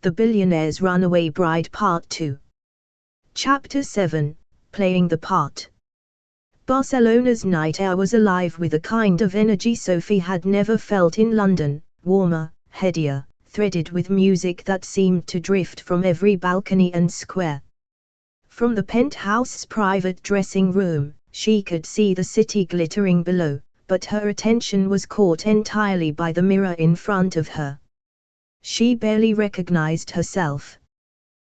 The Billionaire's Runaway Bride Part 2. Chapter 7, Playing the Part. Barcelona's night air was alive with a kind of energy Sophie had never felt in London, warmer, headier, threaded with music that seemed to drift from every balcony and square. From the penthouse's private dressing room, she could see the city glittering below, but her attention was caught entirely by the mirror in front of her. She barely recognized herself.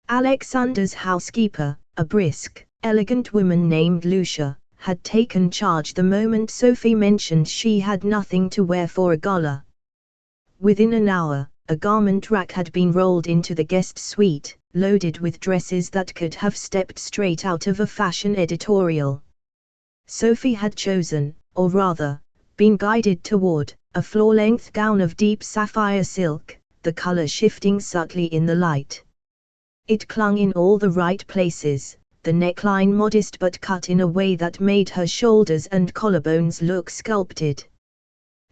Alexander's housekeeper, a brisk, elegant woman named Lucia, had taken charge the moment Sophie mentioned she had nothing to wear for a gala. Within an hour, a garment rack had been rolled into the guest suite, loaded with dresses that could have stepped straight out of a fashion editorial. Sophie had chosen, or rather, been guided toward, a floor-length gown of deep sapphire silk, the color shifting subtly in the light. It clung in all the right places, the neckline modest but cut in a way that made her shoulders and collarbones look sculpted.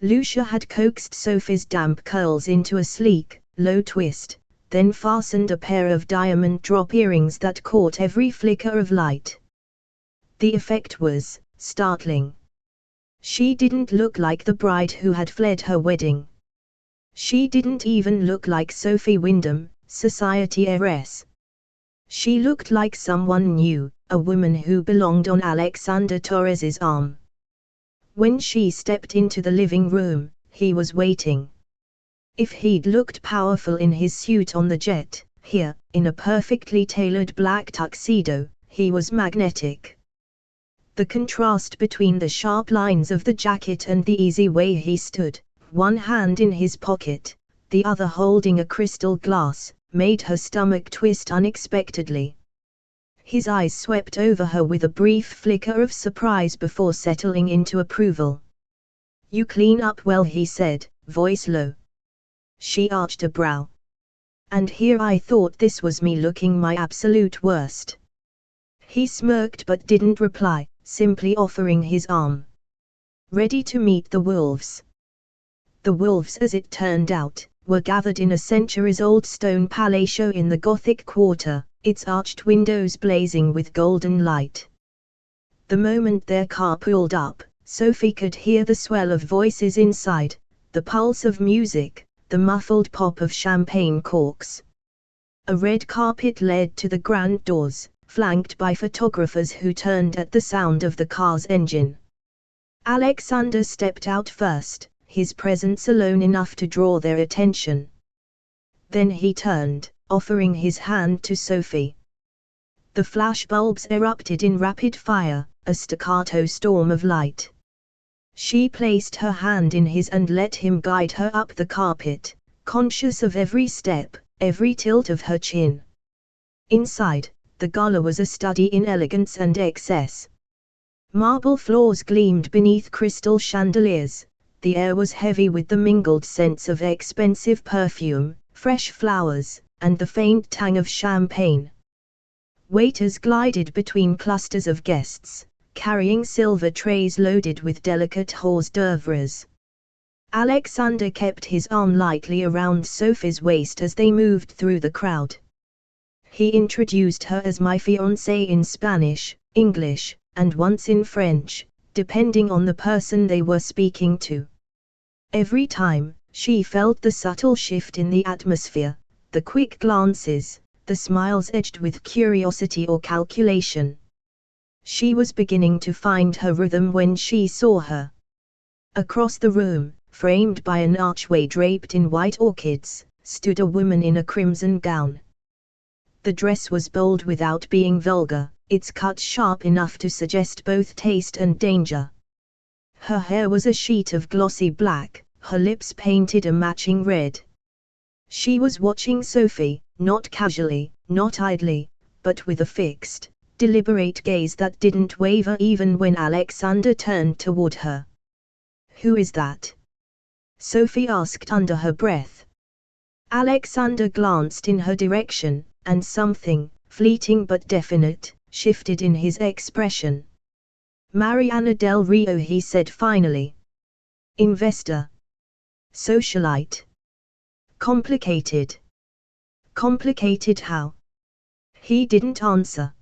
Lucia had coaxed Sophie's damp curls into a sleek, low twist, then fastened a pair of diamond drop earrings that caught every flicker of light. The effect was startling. She didn't look like the bride who had fled her wedding. She didn't even look like Sophie Wyndham, society heiress. She looked like someone new, a woman who belonged on Alexander Torres's arm. When she stepped into the living room, he was waiting. If he'd looked powerful in his suit on the jet, here, in a perfectly tailored black tuxedo, he was magnetic. The contrast between the sharp lines of the jacket and the easy way he stood, one hand in his pocket, the other holding a crystal glass, made her stomach twist unexpectedly. His eyes swept over her with a brief flicker of surprise before settling into approval. "You clean up well," he said, voice low. She arched a brow. "And here I thought this was me looking my absolute worst." He smirked but didn't reply, simply offering his arm. "Ready to meet the wolves?" The wolves, as it turned out, were gathered in a centuries-old stone palatial in the Gothic quarter, its arched windows blazing with golden light. The moment their car pulled up, Sophie could hear the swell of voices inside, the pulse of music, the muffled pop of champagne corks. A red carpet led to the grand doors, flanked by photographers who turned at the sound of the car's engine. Alexander stepped out first, his presence alone enough to draw their attention. Then he turned, offering his hand to Sophie. The flashbulbs erupted in rapid fire, a staccato storm of light. She placed her hand in his and let him guide her up the carpet, conscious of every step, every tilt of her chin. Inside, the gala was a study in elegance and excess. Marble floors gleamed beneath crystal chandeliers. The air was heavy with the mingled scents of expensive perfume, fresh flowers, and the faint tang of champagne. Waiters glided between clusters of guests, carrying silver trays loaded with delicate hors d'oeuvres. Alexander kept his arm lightly around Sophie's waist as they moved through the crowd. He introduced her as "my fiancée" in Spanish, English, and once in French, depending on the person they were speaking to. Every time, she felt the subtle shift in the atmosphere, the quick glances, the smiles edged with curiosity or calculation. She was beginning to find her rhythm when she saw her. Across the room, framed by an archway draped in white orchids, stood a woman in a crimson gown. The dress was bold without being vulgar, its cut sharp enough to suggest both taste and danger. Her hair was a sheet of glossy black, her lips painted a matching red. She was watching Sophie, not casually, not idly, but with a fixed, deliberate gaze that didn't waver even when Alexander turned toward her. "Who is that?" Sophie asked under her breath. Alexander glanced in her direction, and something, fleeting but definite, shifted in his expression. "Mariana del Rio," he said finally. "Investor. Socialite. Complicated. Complicated how? He didn't answer.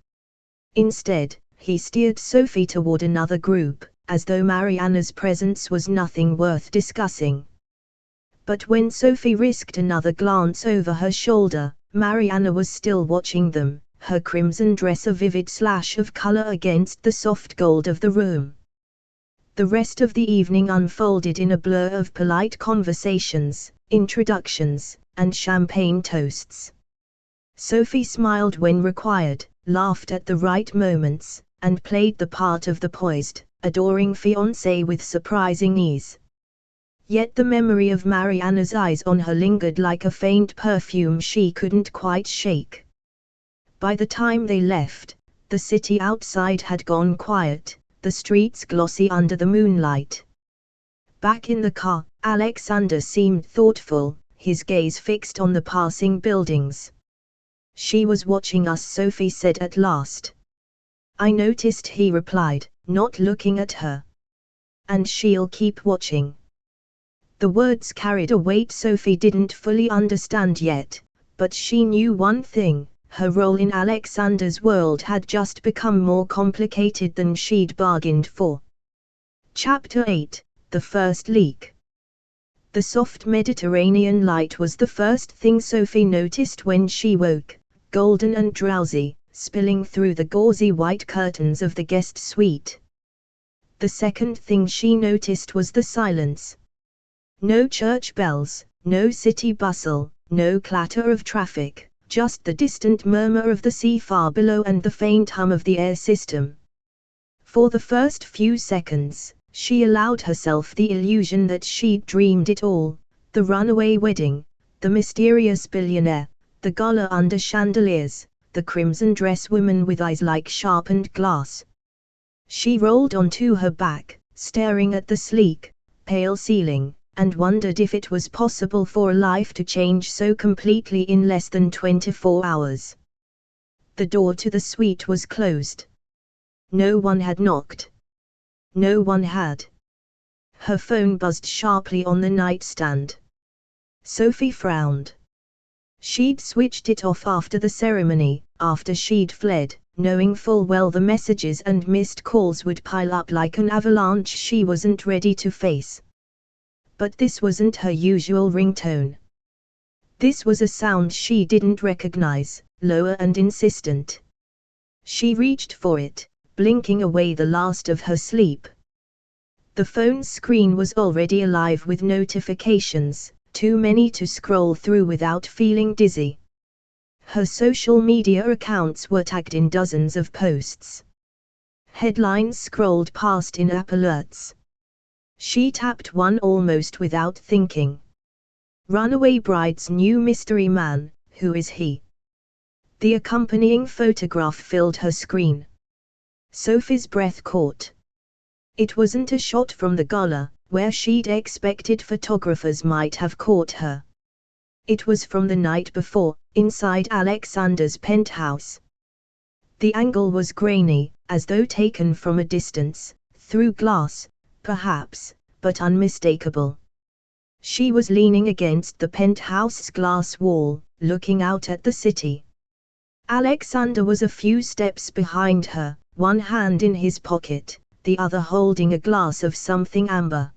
Instead, he steered Sophie toward another group, as though Mariana's presence was nothing worth discussing. But when Sophie risked another glance over her shoulder, Mariana was still watching them, her crimson dress a vivid slash of color against the soft gold of the room. The rest of the evening unfolded in a blur of polite conversations, introductions, and champagne toasts. Sophie smiled when required, laughed at the right moments, and played the part of the poised, adoring fiancé with surprising ease. Yet the memory of Mariana's eyes on her lingered like a faint perfume she couldn't quite shake. By the time they left, the city outside had gone quiet, the streets glossy under the moonlight. Back in the car, Alexander seemed thoughtful, his gaze fixed on the passing buildings. "She was watching us," Sophie said at last. "I noticed," he replied, not looking at her. "And she'll keep watching." The words carried a weight Sophie didn't fully understand yet, but she knew one thing: her role in Alexander's world had just become more complicated than she'd bargained for. Chapter 8: The First Leak. The soft Mediterranean light was the first thing Sophie noticed when she woke, golden and drowsy, spilling through the gauzy white curtains of the guest suite. The second thing she noticed was the silence. No church bells, no city bustle, no clatter of traffic, just the distant murmur of the sea far below and the faint hum of the air system. For the first few seconds, she allowed herself the illusion that she'd dreamed it all: the runaway wedding, the mysterious billionaire, the gala under chandeliers, the crimson dress woman with eyes like sharpened glass. She rolled onto her back, staring at the sleek, pale ceiling, and wondered if it was possible for a life to change so completely in less than 24 hours. The door to the suite was closed. No one had knocked. No one had. Her phone buzzed sharply on the nightstand. Sophie frowned. She'd switched it off after the ceremony, after she'd fled, knowing full well the messages and missed calls would pile up like an avalanche she wasn't ready to face. But this wasn't her usual ringtone. This was a sound she didn't recognize, lower and insistent. She reached for it, blinking away the last of her sleep. The phone's screen was already alive with notifications, too many to scroll through without feeling dizzy. Her social media accounts were tagged in dozens of posts. Headlines scrolled past in-app alerts. She tapped one almost without thinking. Runaway bride's new mystery man, who is he? The accompanying photograph filled her screen. Sophie's breath caught. It wasn't a shot from the gala, where she'd expected photographers might have caught her. It was from the night before, inside Alexander's penthouse. The angle was grainy, as though taken from a distance, through glass, perhaps, but unmistakable. She was leaning against the penthouse's glass wall, looking out at the city. Alexander was a few steps behind her, one hand in his pocket, the other holding a glass of something amber.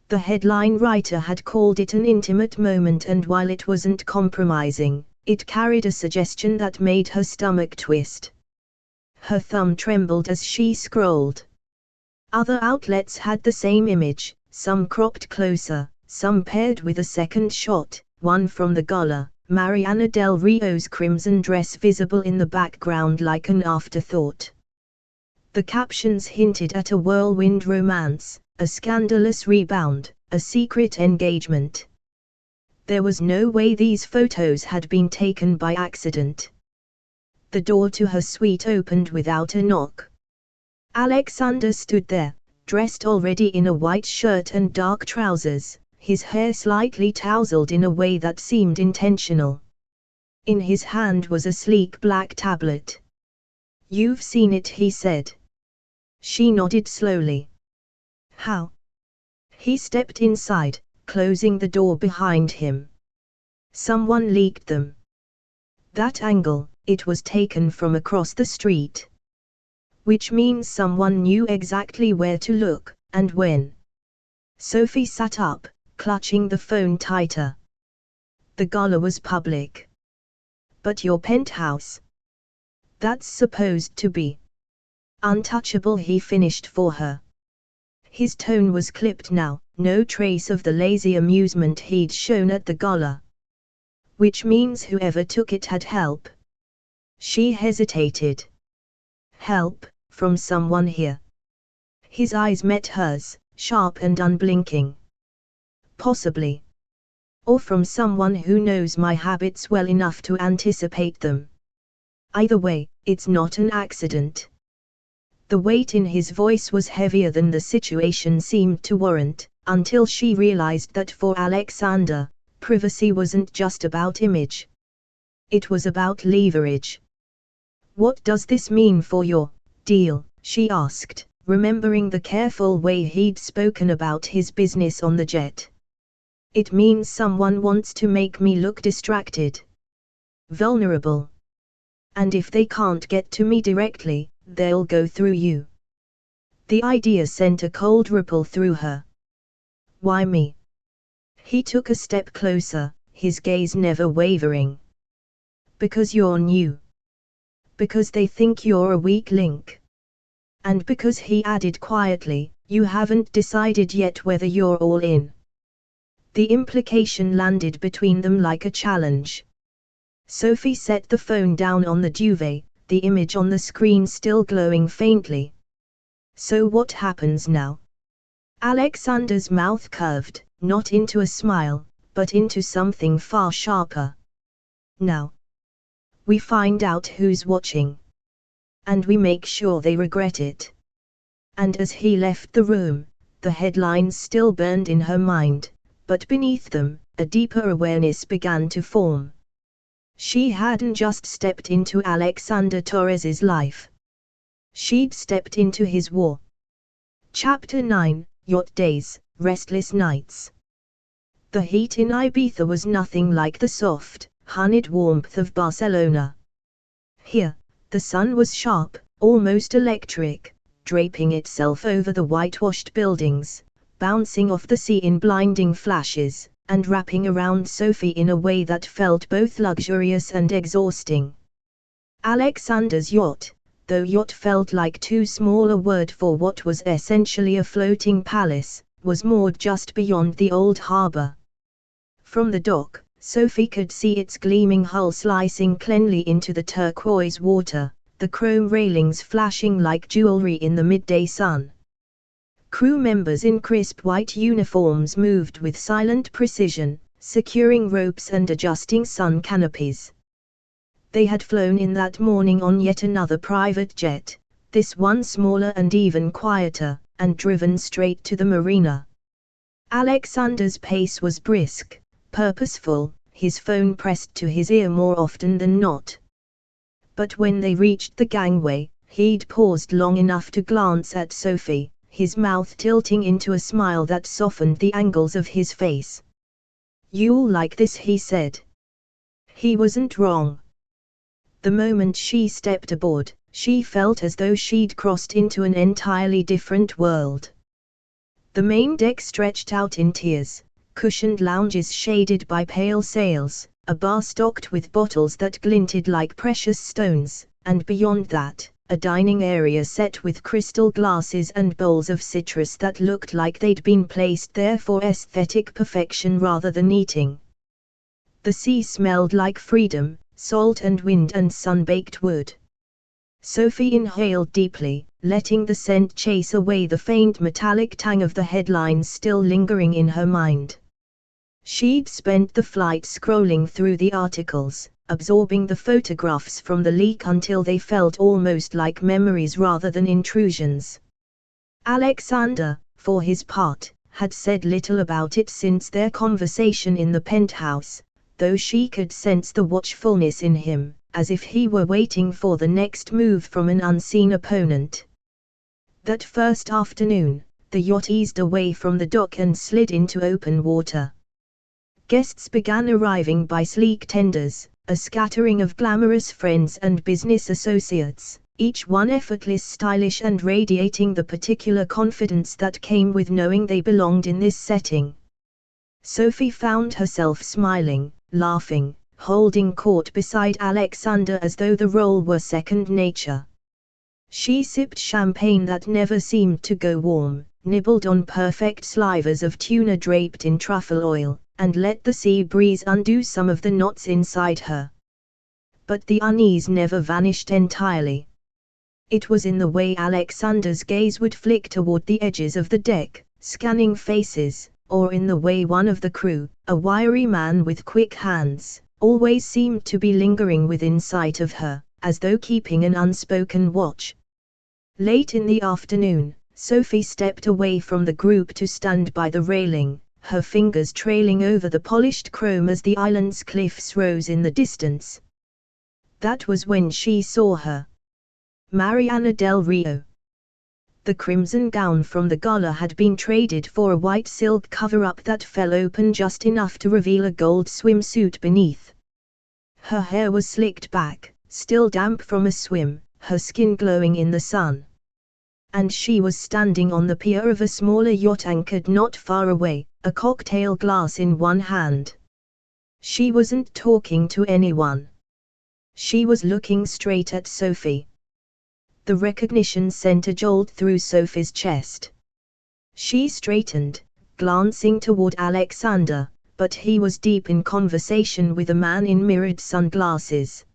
The headline writer had called it an intimate moment, and while it wasn't compromising, it carried a suggestion that made her stomach twist. Her thumb trembled as she scrolled. Other outlets had the same image, some cropped closer, some paired with a second shot, one from the gala, Mariana Del Rio's crimson dress visible in the background like an afterthought. The captions hinted at a whirlwind romance, a scandalous rebound, a secret engagement. There was no way these photos had been taken by accident. The door to her suite opened without a knock. Alexander stood there, dressed already in a white shirt and dark trousers, his hair slightly tousled in a way that seemed intentional. In his hand was a sleek black tablet. "You've seen it," he said. She nodded slowly. "How?" He stepped inside, closing the door behind him. "Someone leaked them." That angle, it was taken from across the street. Which means someone knew exactly where to look, and when. Sophie sat up, clutching the phone tighter. The gala was public. But your penthouse? That's supposed to be untouchable, he finished for her. His tone was clipped now, no trace of the lazy amusement he'd shown at the gala. Which means whoever took it had help. She hesitated. Help, from someone here. His eyes met hers, sharp and unblinking. Possibly. Or from someone who knows my habits well enough to anticipate them. Either way, it's not an accident. The weight in his voice was heavier than the situation seemed to warrant, until she realized that for Alexander, privacy wasn't just about image. It was about leverage. What does this mean for your deal? She asked, remembering the careful way he'd spoken about his business on the jet. It means someone wants to make me look distracted. Vulnerable. And if they can't get to me directly, they'll go through you. The idea sent a cold ripple through her. Why me? He took a step closer, his gaze never wavering. Because you're new. Because they think you're a weak link. And because, he added quietly, you haven't decided yet whether you're all in. The implication landed between them like a challenge. Sophie set the phone down on the duvet, the image on the screen still glowing faintly. So what happens now? Alexander's mouth curved, not into a smile, but into something far sharper. Now. We find out who's watching. And we make sure they regret it. And as he left the room, the headlines still burned in her mind, but beneath them, a deeper awareness began to form. She hadn't just stepped into Alexander Torres's life. She'd stepped into his war. Chapter 9, Yacht Days, Restless Nights. The heat in Ibiza was nothing like the soft, honeyed warmth of Barcelona. Here, the sun was sharp, almost electric, draping itself over the whitewashed buildings, bouncing off the sea in blinding flashes, and wrapping around Sophie in a way that felt both luxurious and exhausting. Alexander's yacht, though yacht felt like too small a word for what was essentially a floating palace, was moored just beyond the old harbour. From the dock, Sophie could see its gleaming hull slicing cleanly into the turquoise water, the chrome railings flashing like jewelry in the midday sun. Crew members in crisp white uniforms moved with silent precision, securing ropes and adjusting sun canopies. They had flown in that morning on yet another private jet, this one smaller and even quieter, and driven straight to the marina. Alexander's pace was brisk, purposeful, his phone pressed to his ear more often than not. But when they reached the gangway, he'd paused long enough to glance at Sophie, his mouth tilting into a smile that softened the angles of his face. "You'll like this," he said. He wasn't wrong. The moment she stepped aboard, she felt as though she'd crossed into an entirely different world. The main deck stretched out in tiers, cushioned lounges shaded by pale sails, a bar stocked with bottles that glinted like precious stones, and beyond that, a dining area set with crystal glasses and bowls of citrus that looked like they'd been placed there for aesthetic perfection rather than eating. The sea smelled like freedom, salt and wind and sun-baked wood. Sophie inhaled deeply, letting the scent chase away the faint metallic tang of the headlines still lingering in her mind. She'd spent the flight scrolling through the articles, absorbing the photographs from the leak until they felt almost like memories rather than intrusions. Alexander, for his part, had said little about it since their conversation in the penthouse, though she could sense the watchfulness in him, as if he were waiting for the next move from an unseen opponent. That first afternoon, the yacht eased away from the dock and slid into open water. Guests began arriving by sleek tenders, a scattering of glamorous friends and business associates, each one effortless, stylish and radiating the particular confidence that came with knowing they belonged in this setting. Sophie found herself smiling, laughing, holding court beside Alexander as though the role were second nature. She sipped champagne that never seemed to go warm, nibbled on perfect slivers of tuna draped in truffle oil, and let the sea breeze undo some of the knots inside her. But the unease never vanished entirely. It was in the way Alexander's gaze would flick toward the edges of the deck, scanning faces, or in the way one of the crew, a wiry man with quick hands, always seemed to be lingering within sight of her, as though keeping an unspoken watch. Late in the afternoon, Sophie stepped away from the group to stand by the railing, her fingers trailing over the polished chrome as the island's cliffs rose in the distance. That was when she saw her. Mariana del Rio. The crimson gown from the gala had been traded for a white silk cover-up that fell open just enough to reveal a gold swimsuit beneath. Her hair was slicked back, still damp from a swim, her skin glowing in the sun. And she was standing on the pier of a smaller yacht anchored not far away, a cocktail glass in one hand. She wasn't talking to anyone. She was looking straight at Sophie. The recognition sent a jolt through Sophie's chest. She straightened, glancing toward Alexander, but he was deep in conversation with a man in mirrored sunglasses.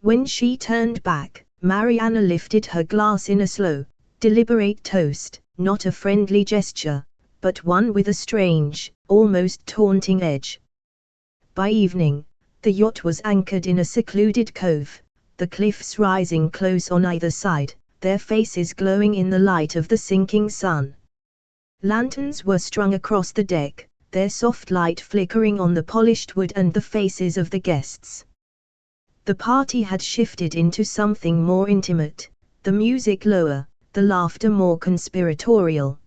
When she turned back, Mariana lifted her glass in a slow, deliberate toast, not a friendly gesture, but one with a strange, almost taunting edge. By evening, the yacht was anchored in a secluded cove, the cliffs rising close on either side, their faces glowing in the light of the sinking sun. Lanterns were strung across the deck, their soft light flickering on the polished wood and the faces of the guests. The party had shifted into something more intimate, the music lower, the laughter more conspiratorial.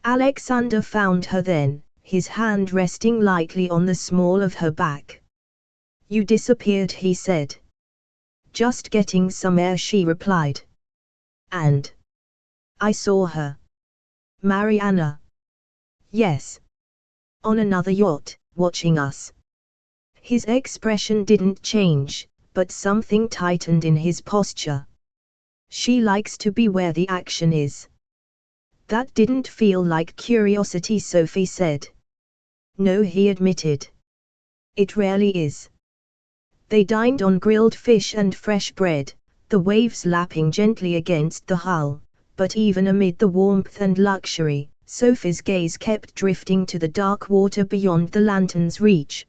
Alexander found her then, his hand resting lightly on the small of her back. "You disappeared," he said. "Just getting some air," she replied. "And I saw her." "Mariana?" "Yes. On another yacht, watching us." His expression didn't change, but something tightened in his posture. "She likes to be where the action is." That didn't feel like curiosity, Sophie said. "No," he admitted. "It rarely is." They dined on grilled fish and fresh bread, the waves lapping gently against the hull, but even amid the warmth and luxury, Sophie's gaze kept drifting to the dark water beyond the lantern's reach.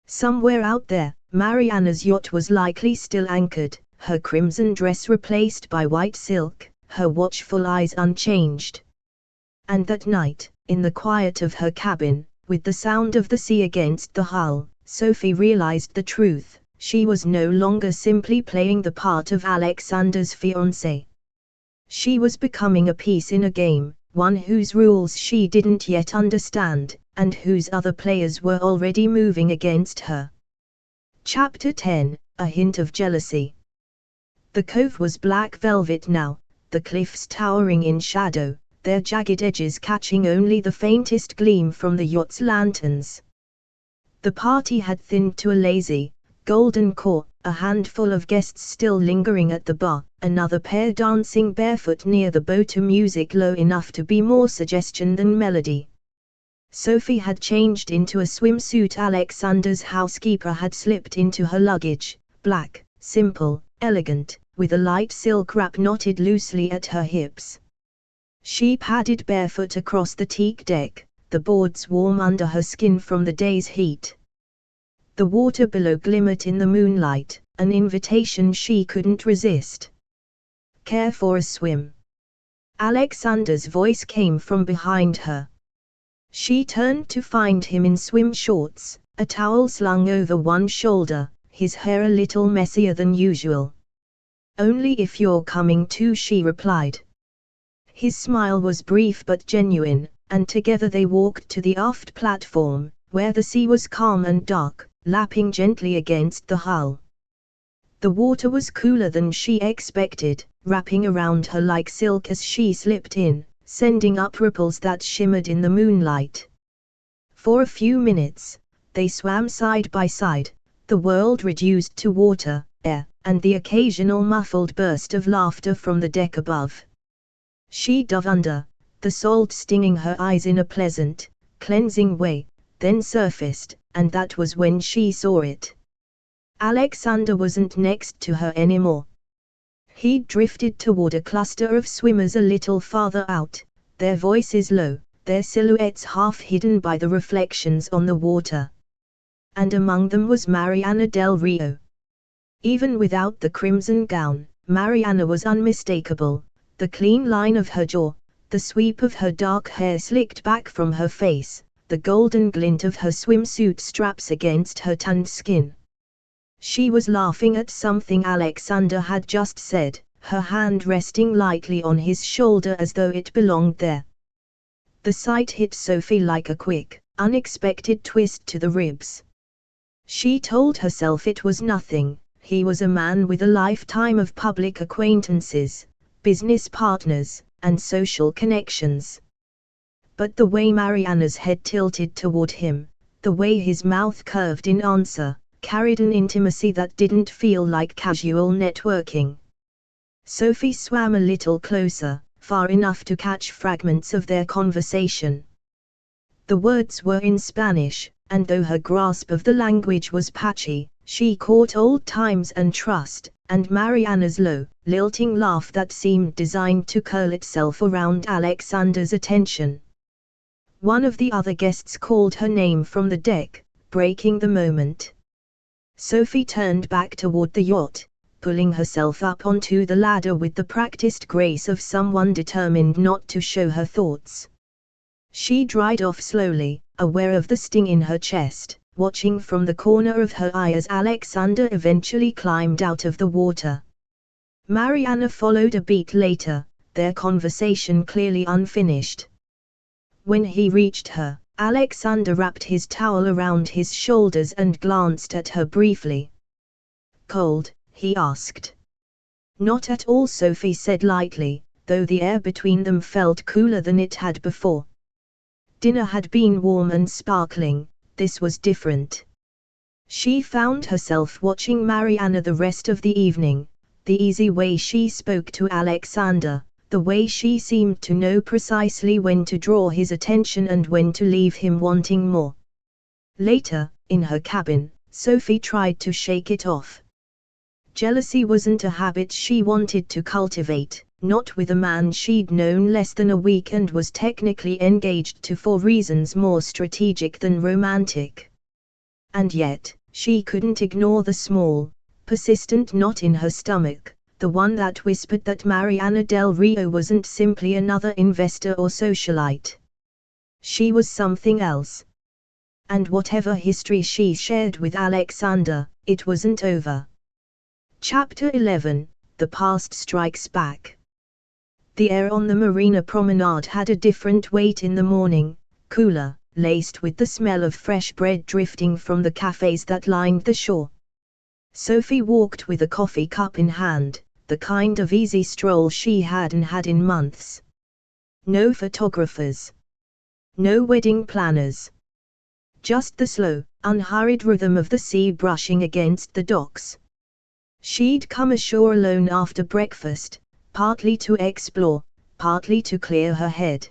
Somewhere out there, Mariana's yacht was likely still anchored, her crimson dress replaced by white silk, her watchful eyes unchanged. And that night, in the quiet of her cabin, with the sound of the sea against the hull, Sophie realized the truth. She was no longer simply playing the part of Alexander's fiancée. She was becoming a piece in a game, one whose rules she didn't yet understand, and whose other players were already moving against her. Chapter 10, A Hint of Jealousy. The cove was black velvet now, the cliffs towering in shadow, their jagged edges catching only the faintest gleam from the yacht's lanterns. The party had thinned to a lazy, golden core, a handful of guests still lingering at the bar, another pair dancing barefoot near the boat to music low enough to be more suggestion than melody. Sophie had changed into a swimsuit Alexander's housekeeper had slipped into her luggage, black, simple, elegant, with a light silk wrap knotted loosely at her hips. She padded barefoot across the teak deck, the boards warm under her skin from the day's heat. The water below glimmered in the moonlight, an invitation she couldn't resist. "Care for a swim?" Alexander's voice came from behind her. She turned to find him in swim shorts, a towel slung over one shoulder, his hair a little messier than usual. "Only if you're coming too," she replied. His smile was brief but genuine, and together they walked to the aft platform, where the sea was calm and dark, lapping gently against the hull. The water was cooler than she expected, wrapping around her like silk as she slipped in, sending up ripples that shimmered in the moonlight. For a few minutes, they swam side by side, the world reduced to water, air, and the occasional muffled burst of laughter from the deck above. She dove under, the salt stinging her eyes in a pleasant, cleansing way, then surfaced, and that was when she saw it. Alexander wasn't next to her anymore. He'd drifted toward a cluster of swimmers a little farther out, their voices low, their silhouettes half hidden by the reflections on the water. And among them was Mariana del Rio. Even without the crimson gown, Mariana was unmistakable, the clean line of her jaw, the sweep of her dark hair slicked back from her face, the golden glint of her swimsuit straps against her tanned skin. She was laughing at something Alexander had just said, her hand resting lightly on his shoulder as though it belonged there. The sight hit Sophie like a quick, unexpected twist to the ribs. She told herself it was nothing. He was a man with a lifetime of public acquaintances, business partners, and social connections. But the way Mariana's head tilted toward him, the way his mouth curved in answer, carried an intimacy that didn't feel like casual networking. Sophie swam a little closer, far enough to catch fragments of their conversation. The words were in Spanish, and though her grasp of the language was patchy, she caught old times and trust, and Mariana's low, lilting laugh that seemed designed to curl itself around Alexander's attention. One of the other guests called her name from the deck, breaking the moment. Sophie turned back toward the yacht, pulling herself up onto the ladder with the practiced grace of someone determined not to show her thoughts. She dried off slowly, aware of the sting in her chest, watching from the corner of her eye as Alexander eventually climbed out of the water. Mariana followed a beat later, their conversation clearly unfinished. When he reached her, Alexander wrapped his towel around his shoulders and glanced at her briefly. "Cold?" he asked. "Not at all," Sophie said lightly, though the air between them felt cooler than it had before. Dinner had been warm and sparkling, this was different. She found herself watching Mariana the rest of the evening, the easy way she spoke to Alexander, the way she seemed to know precisely when to draw his attention and when to leave him wanting more. Later, in her cabin, Sophie tried to shake it off. Jealousy wasn't a habit she wanted to cultivate, not with a man she'd known less than a week and was technically engaged to for reasons more strategic than romantic. And yet, she couldn't ignore the small, persistent knot in her stomach, the one that whispered that Mariana del Rio wasn't simply another investor or socialite. She was something else. And whatever history she shared with Alexander, it wasn't over. Chapter 11, The Past Strikes Back. The air on the marina promenade had a different weight in the morning, cooler, laced with the smell of fresh bread drifting from the cafes that lined the shore. Sophie walked with a coffee cup in hand, the kind of easy stroll she hadn't had in months. No photographers. No wedding planners. Just the slow, unhurried rhythm of the sea brushing against the docks. She'd come ashore alone after breakfast, partly to explore, partly to clear her head.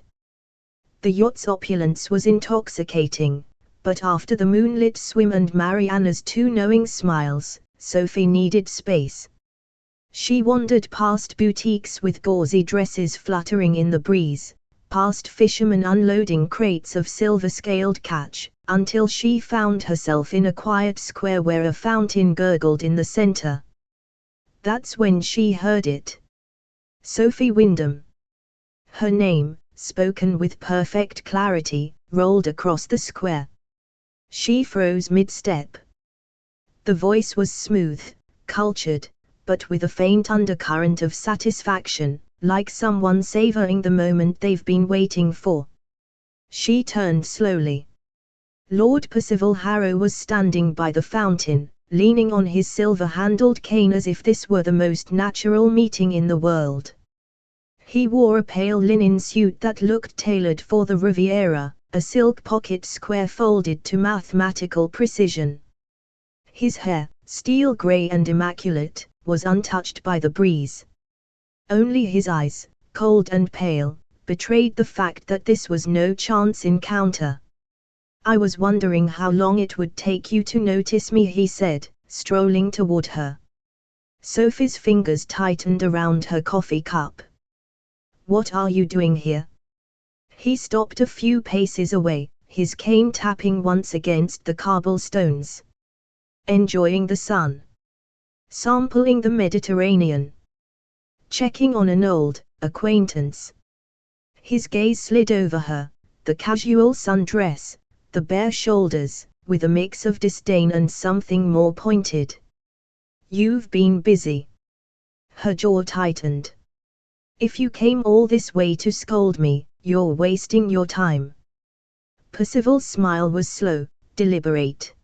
The yacht's opulence was intoxicating, but after the moonlit swim and Mariana's two knowing smiles, Sophie needed space. She wandered past boutiques with gauzy dresses fluttering in the breeze, past fishermen unloading crates of silver-scaled catch, until she found herself in a quiet square where a fountain gurgled in the center. That's when she heard it. Sophie Wyndham. Her name, spoken with perfect clarity, rolled across the square. She froze mid-step. The voice was smooth, cultured, but with a faint undercurrent of satisfaction, like someone savoring the moment they've been waiting for. She turned slowly. Lord Percival Harrow was standing by the fountain, leaning on his silver-handled cane as if this were the most natural meeting in the world. He wore a pale linen suit that looked tailored for the Riviera, a silk pocket square folded to mathematical precision. His hair, steel grey and immaculate, was untouched by the breeze. Only his eyes, cold and pale, betrayed the fact that this was no chance encounter. "I was wondering how long it would take you to notice me," he said, strolling toward her. Sophie's fingers tightened around her coffee cup. "What are you doing here?" He stopped a few paces away, his cane tapping once against the cobblestones. "Enjoying the sun. Sampling the Mediterranean. Checking on an old acquaintance." His gaze slid over her, the casual sundress, the bare shoulders, with a mix of disdain and something more pointed. "You've been busy." Her jaw tightened. "If you came all this way to scold me, you're wasting your time." Percival's smile was slow, deliberate.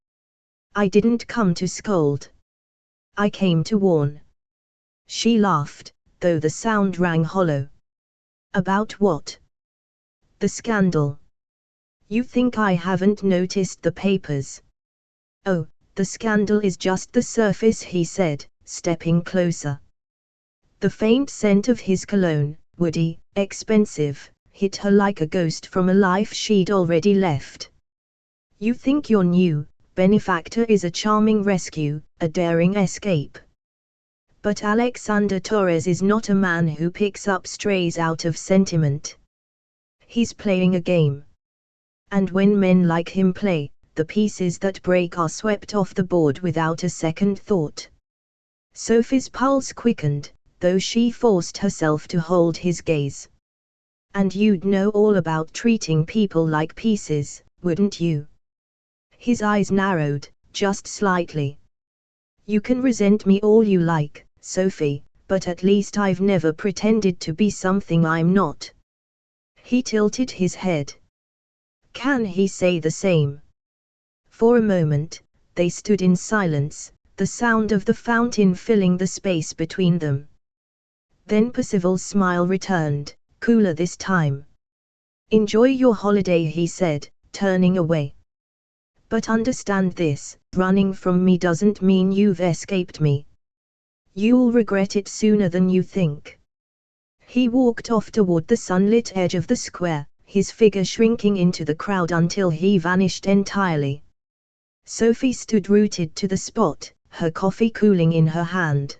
"I didn't come to scold. I came to warn." She laughed, though the sound rang hollow. "About what?" "The scandal. You think I haven't noticed the papers?" "Oh, the scandal is just the surface," he said, stepping closer. The faint scent of his cologne, woody, expensive, hit her like a ghost from a life she'd already left. "You think your new benefactor is a charming rescue, a daring escape. But Alexander Torres is not a man who picks up strays out of sentiment. He's playing a game. And when men like him play, the pieces that break are swept off the board without a second thought." Sophie's pulse quickened, though she forced herself to hold his gaze. "And you'd know all about treating people like pieces, wouldn't you?" His eyes narrowed, just slightly. "You can resent me all you like, Sophie, but at least I've never pretended to be something I'm not." He tilted his head. Can he say the same? For a moment, they stood in silence, the sound of the fountain filling the space between them. Then Percival's smile returned, cooler this time. "Enjoy your holiday," he said, turning away. "But understand this, running from me doesn't mean you've escaped me. You'll regret it sooner than you think." He walked off toward the sunlit edge of the square, his figure shrinking into the crowd until he vanished entirely. Sophie stood rooted to the spot, her coffee cooling in her hand.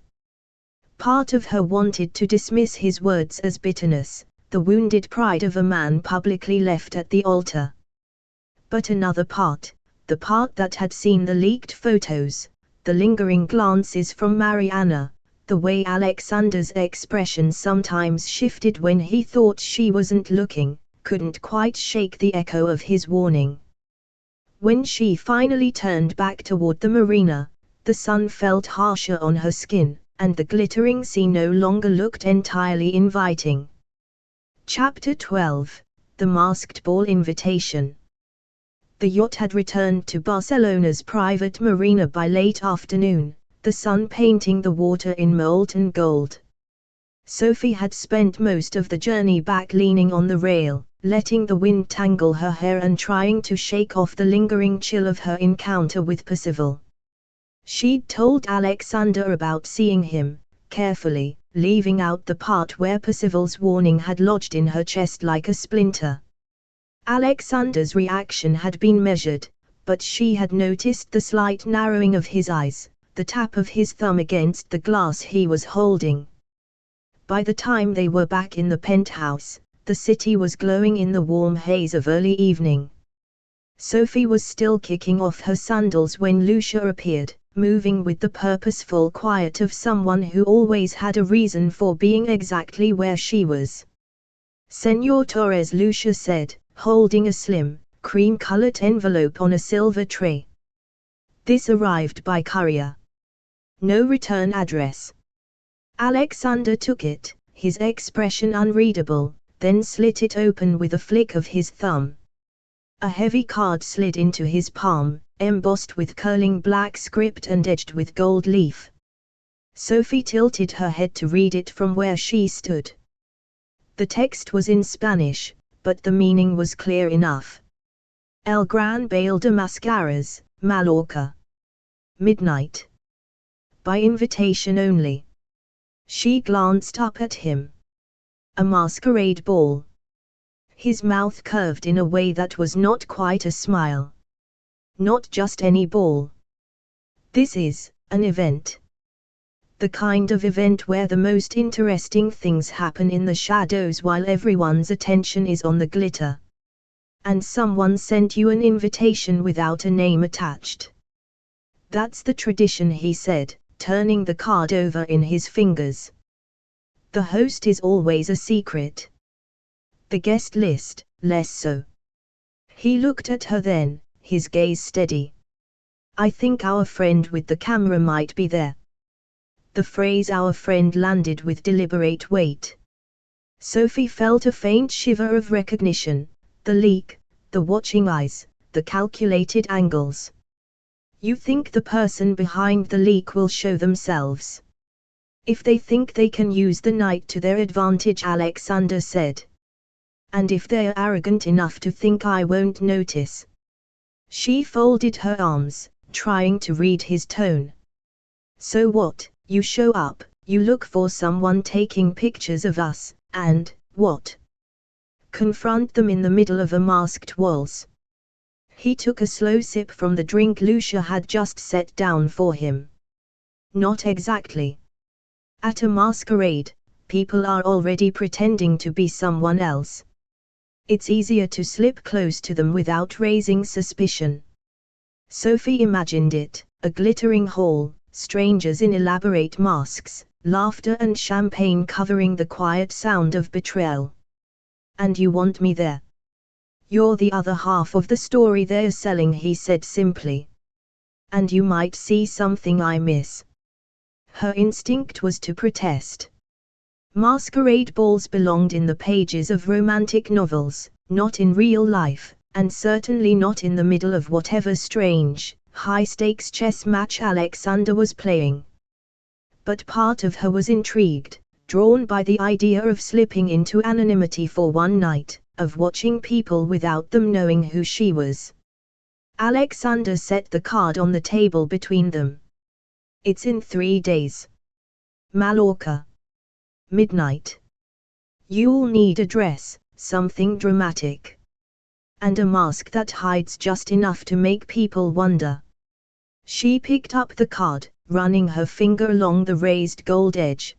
Part of her wanted to dismiss his words as bitterness, the wounded pride of a man publicly left at the altar. But another part, the part that had seen the leaked photos, the lingering glances from Mariana, the way Alexander's expression sometimes shifted when he thought she wasn't looking, couldn't quite shake the echo of his warning. When she finally turned back toward the marina, the sun felt harsher on her skin, and the glittering sea no longer looked entirely inviting. Chapter 12: The Masked Ball Invitation. The yacht had returned to Barcelona's private marina by late afternoon, the sun painting the water in molten gold. Sophie had spent most of the journey back leaning on the rail, letting the wind tangle her hair and trying to shake off the lingering chill of her encounter with Percival. She'd told Alexander about seeing him, carefully, leaving out the part where Percival's warning had lodged in her chest like a splinter. Alexander's reaction had been measured, but she had noticed the slight narrowing of his eyes, the tap of his thumb against the glass he was holding. By the time they were back in the penthouse, the city was glowing in the warm haze of early evening. Sophie was still kicking off her sandals when Lucia appeared, moving with the purposeful quiet of someone who always had a reason for being exactly where she was. "Señor Torres," Lucia said, holding a slim, cream-colored envelope on a silver tray. "This arrived by courier. No return address." Alexander took it, his expression unreadable, then slit it open with a flick of his thumb. A heavy card slid into his palm, embossed with curling black script and edged with gold leaf. Sophie tilted her head to read it from where she stood. The text was in Spanish, but the meaning was clear enough. El Gran Baile de Mascaras, Mallorca. Midnight. By invitation only. She glanced up at him. A masquerade ball. His mouth curved in a way that was not quite a smile. Not just any ball. This is an event. The kind of event where the most interesting things happen in the shadows while everyone's attention is on the glitter. And someone sent you an invitation without a name attached. That's the tradition, he said, turning the card over in his fingers. The host is always a secret. The guest list, less so. He looked at her then, his gaze steady. I think our friend with the camera might be there. The phrase "our friend" landed with deliberate weight. Sophie felt a faint shiver of recognition, the leak, the watching eyes, the calculated angles. You think the person behind the leak will show themselves? If they think they can use the night to their advantage, Alexander said. And if they're arrogant enough to think I won't notice? She folded her arms, trying to read his tone. So what? You show up, you look for someone taking pictures of us, and, what? Confront them in the middle of a masked waltz. He took a slow sip from the drink Lucia had just set down for him. Not exactly. At a masquerade, people are already pretending to be someone else. It's easier to slip close to them without raising suspicion. Sophie imagined it, a glittering hall, strangers in elaborate masks, laughter and champagne covering the quiet sound of betrayal. And you want me there? You're the other half of the story they're selling, he said simply. And you might see something I miss. Her instinct was to protest. Masquerade balls belonged in the pages of romantic novels, not in real life, and certainly not in the middle of whatever strange, high-stakes chess match Alexander was playing. But part of her was intrigued, drawn by the idea of slipping into anonymity for one night, of watching people without them knowing who she was. Alexander set the card on the table between them. It's in 3 days. Mallorca. Midnight. You'll need a dress, something dramatic. And a mask that hides just enough to make people wonder. She picked up the card, running her finger along the raised gold edge.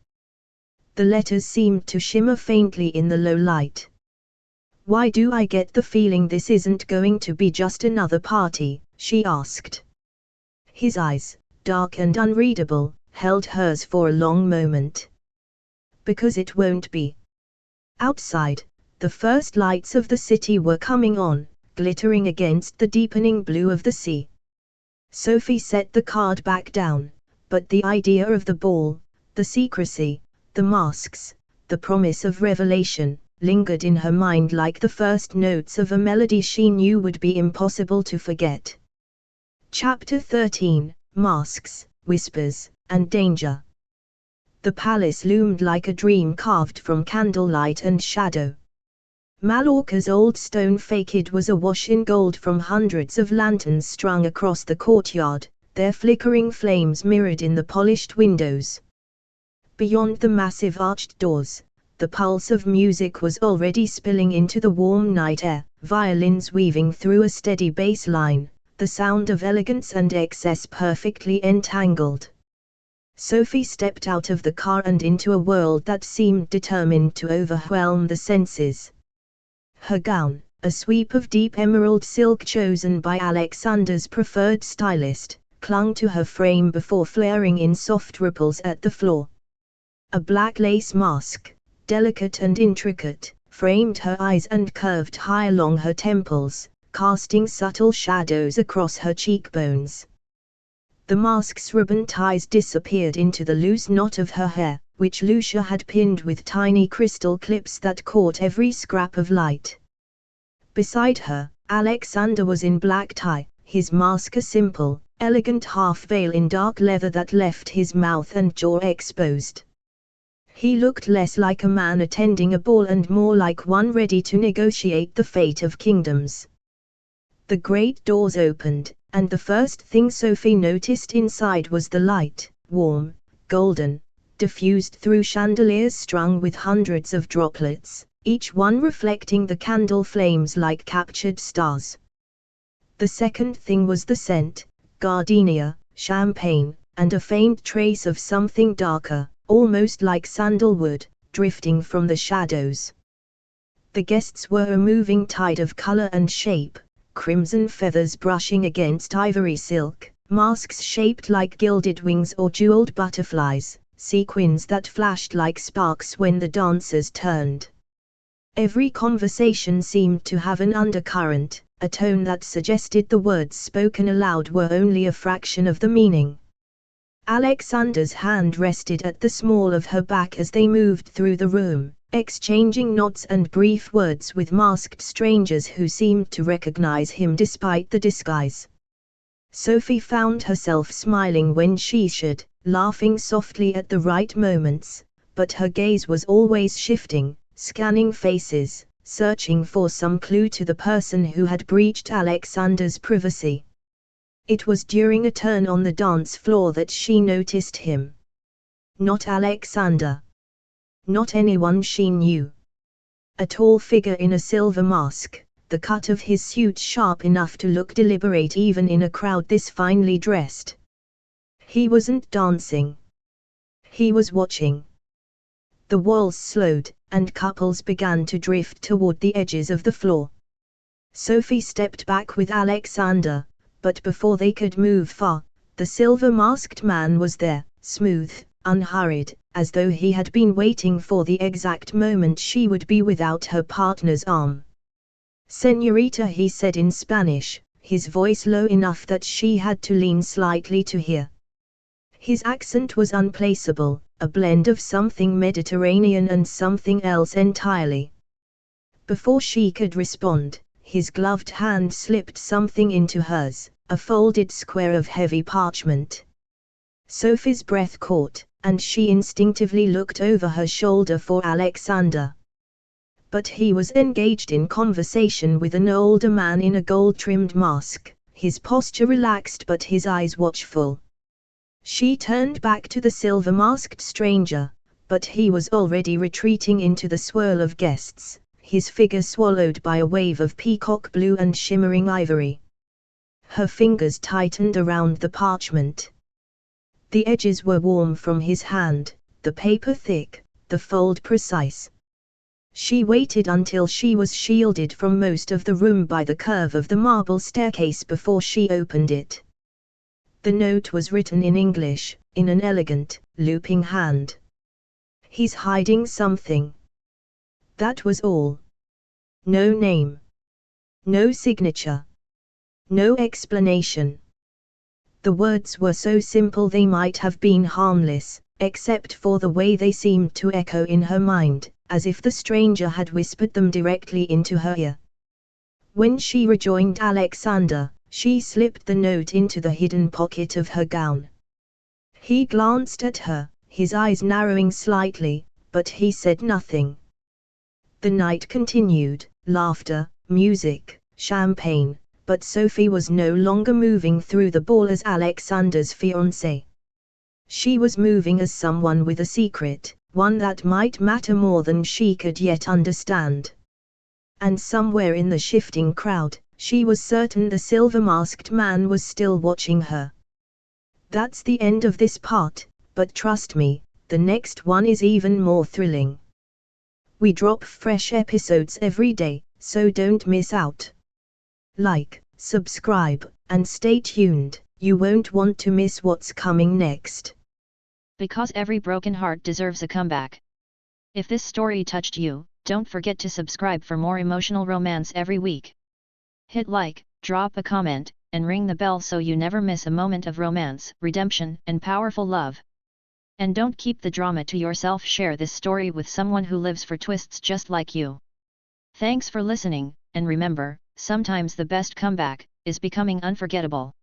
The letters seemed to shimmer faintly in the low light. Why do I get the feeling this isn't going to be just another party? She asked. His eyes, dark and unreadable, held hers for a long moment. Because it won't be. Outside, the first lights of the city were coming on, glittering against the deepening blue of the sea. Sophie set the card back down, but the idea of the ball, the secrecy, the masks, the promise of revelation, lingered in her mind like the first notes of a melody she knew would be impossible to forget. Chapter 13, Masks, Whispers, and Danger. The palace loomed like a dream carved from candlelight and shadow. Mallorca's old stone facade was awash in gold from hundreds of lanterns strung across the courtyard, their flickering flames mirrored in the polished windows. Beyond the massive arched doors, the pulse of music was already spilling into the warm night air, violins weaving through a steady bass line, the sound of elegance and excess perfectly entangled. Sophie stepped out of the car and into a world that seemed determined to overwhelm the senses. Her gown, a sweep of deep emerald silk chosen by Alexander's preferred stylist, clung to her frame before flaring in soft ripples at the floor. A black lace mask, delicate and intricate, framed her eyes and curved high along her temples, casting subtle shadows across her cheekbones. The mask's ribbon ties disappeared into the loose knot of her hair, which Lucia had pinned with tiny crystal clips that caught every scrap of light. Beside her, Alexander was in black tie, his mask a simple, elegant half-veil in dark leather that left his mouth and jaw exposed. He looked less like a man attending a ball and more like one ready to negotiate the fate of kingdoms. The great doors opened, and the first thing Sophie noticed inside was the light, warm, golden, diffused through chandeliers strung with hundreds of droplets, each one reflecting the candle flames like captured stars. The second thing was the scent, gardenia, champagne, and a faint trace of something darker, almost like sandalwood, drifting from the shadows. The guests were a moving tide of color and shape, crimson feathers brushing against ivory silk, masks shaped like gilded wings or jeweled butterflies, sequins that flashed like sparks when the dancers turned. Every conversation seemed to have an undercurrent, a tone that suggested the words spoken aloud were only a fraction of the meaning. Alexander's hand rested at the small of her back as they moved through the room, exchanging nods and brief words with masked strangers who seemed to recognize him despite the disguise. Sophie found herself smiling when she should, laughing softly at the right moments, but her gaze was always shifting, scanning faces, searching for some clue to the person who had breached Alexander's privacy. It was during a turn on the dance floor that she noticed him. Not Alexander. Not anyone she knew. A tall figure in a silver mask, the cut of his suit sharp enough to look deliberate even in a crowd this finely dressed. He wasn't dancing. He was watching. The walls slowed, and couples began to drift toward the edges of the floor. Sophie stepped back with Alexander, but before they could move far, the silver-masked man was there, smooth, unhurried, as though he had been waiting for the exact moment she would be without her partner's arm. "Señorita," he said in Spanish, his voice low enough that she had to lean slightly to hear. His accent was unplaceable, a blend of something Mediterranean and something else entirely. Before she could respond, his gloved hand slipped something into hers, a folded square of heavy parchment. Sophie's breath caught, and she instinctively looked over her shoulder for Alexander. But he was engaged in conversation with an older man in a gold-trimmed mask, his posture relaxed but his eyes watchful. She turned back to the silver-masked stranger, but he was already retreating into the swirl of guests, his figure swallowed by a wave of peacock blue and shimmering ivory. Her fingers tightened around the parchment. The edges were warm from his hand, the paper thick, the fold precise. She waited until she was shielded from most of the room by the curve of the marble staircase before she opened it. The note was written in English, in an elegant, looping hand. "He's hiding something." That was all. No name. No signature. No explanation. The words were so simple they might have been harmless, except for the way they seemed to echo in her mind, as if the stranger had whispered them directly into her ear. When she rejoined Alexander, she slipped the note into the hidden pocket of her gown. He glanced at her, his eyes narrowing slightly, but he said nothing. The night continued, laughter, music, champagne, but Sophie was no longer moving through the ball as Alexander's fiancée. She was moving as someone with a secret, one that might matter more than she could yet understand. And somewhere in the shifting crowd, she was certain the silver-masked man was still watching her. That's the end of this part, but trust me, the next one is even more thrilling. We drop fresh episodes every day, so don't miss out. Like, subscribe, and stay tuned, you won't want to miss what's coming next. Because every broken heart deserves a comeback. If this story touched you, don't forget to subscribe for more emotional romance every week. Hit like, drop a comment, and ring the bell so you never miss a moment of romance, redemption, and powerful love. And don't keep the drama to yourself, share this story with someone who lives for twists just like you. Thanks for listening, and remember, Sometimes the best comeback is becoming unforgettable.